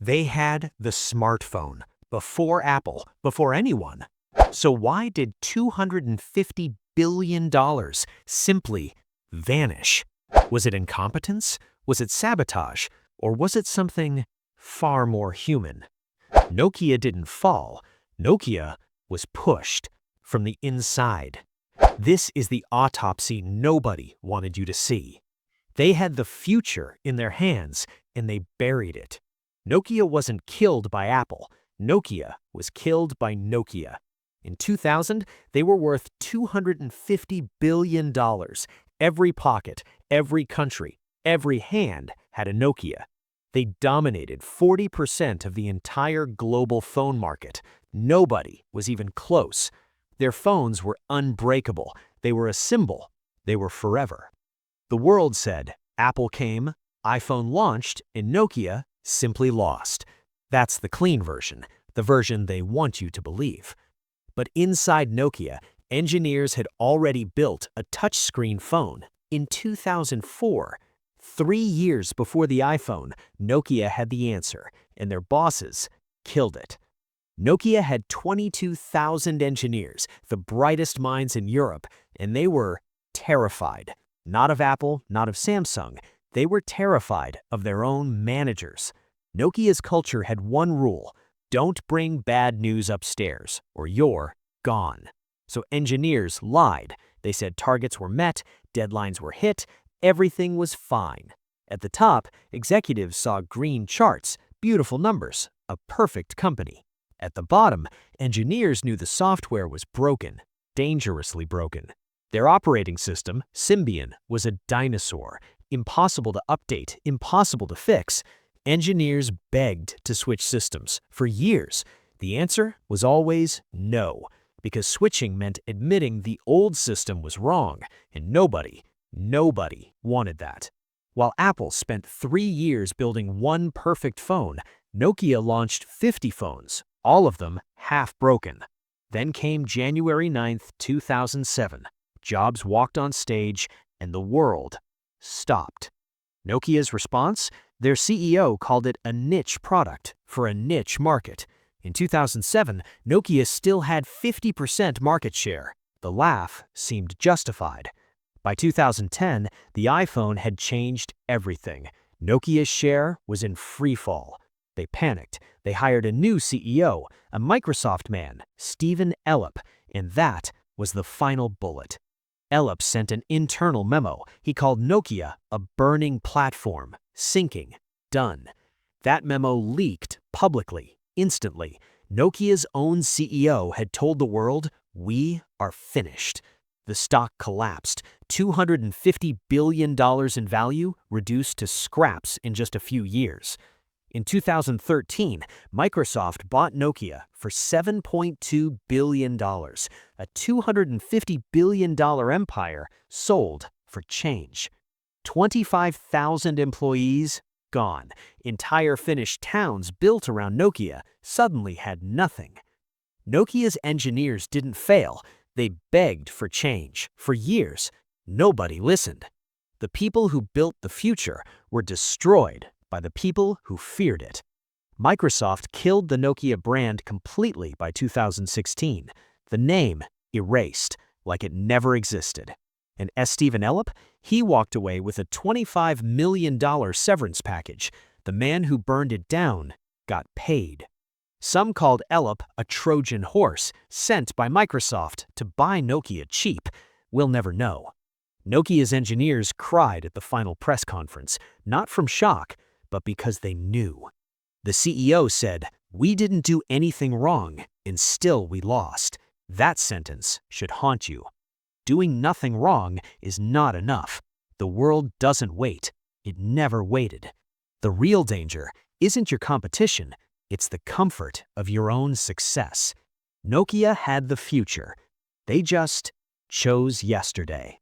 They had the smartphone before Apple, before anyone. So why did $250 billion simply vanish? Was it incompetence? Was it sabotage? Or was it something far more human? Nokia didn't fall. Nokia was pushed from the inside. This is the autopsy nobody wanted you to see. They had the future in their hands, and they buried it. Nokia wasn't killed by Apple. Nokia was killed by Nokia. In 2000, they were worth $250 billion. Every pocket, every country, every hand had a Nokia. They dominated 40% of the entire global phone market. Nobody was even close. Their phones were unbreakable. They were a symbol. They were forever. The world said, Apple came, iPhone launched, and Nokia simply lost. That's the clean version, the version they want you to believe. But inside Nokia, engineers had already built a touchscreen phone in 2004. 3 years before the iPhone, Nokia had the answer, and their bosses killed it. Nokia had 22,000 engineers, the brightest minds in Europe, and they were terrified. Not of Apple, not of Samsung. They were terrified of their own managers. Nokia's culture had one rule: don't bring bad news upstairs, or you're gone. So engineers lied. They said targets were met, deadlines were hit, everything was fine. At the top, executives saw green charts, beautiful numbers, a perfect company. At the bottom, engineers knew the software was broken, dangerously broken. Their operating system, Symbian, was a dinosaur, impossible to update, impossible to fix. Engineers begged to switch systems for years. The answer was always no, because switching meant admitting the old system was wrong, and nobody wanted that. While Apple spent 3 years building one perfect phone, Nokia launched 50 phones, all of them half broken. Then came January 9, 2007. Jobs walked on stage, and the world stopped. Nokia's response? Their CEO called it a niche product for a niche market. In 2007, Nokia still had 50% market share. The laugh seemed justified. By 2010, the iPhone had changed everything. Nokia's share was in free fall. They panicked. They hired a new CEO, a Microsoft man, Stephen Elop, and that was the final bullet. Elop sent an internal memo. He called Nokia a burning platform, sinking, done. That memo leaked publicly, instantly. Nokia's own CEO had told the world, "We are finished." The stock collapsed. $250 billion in value reduced to scraps in just a few years. In 2013, Microsoft bought Nokia for $7.2 billion. A $250 billion empire sold for change. 25,000 employees gone. Entire Finnish towns built around Nokia suddenly had nothing. Nokia's engineers didn't fail. They begged for change. For years, nobody listened. The people who built the future were destroyed by the people who feared it. Microsoft killed the Nokia brand completely by 2016. The name erased, like it never existed. And Stephen Elop, he walked away with a $25 million severance package. The man who burned it down got paid. Some called Elop a Trojan horse sent by Microsoft to buy Nokia cheap. We'll never know. Nokia's engineers cried at the final press conference, not from shock, but because they knew. The CEO said, "We didn't do anything wrong, and still we lost." That sentence should haunt you. Doing nothing wrong is not enough. The world doesn't wait. It never waited. The real danger isn't your competition, it's the comfort of your own success. Nokia had the future. They just chose yesterday.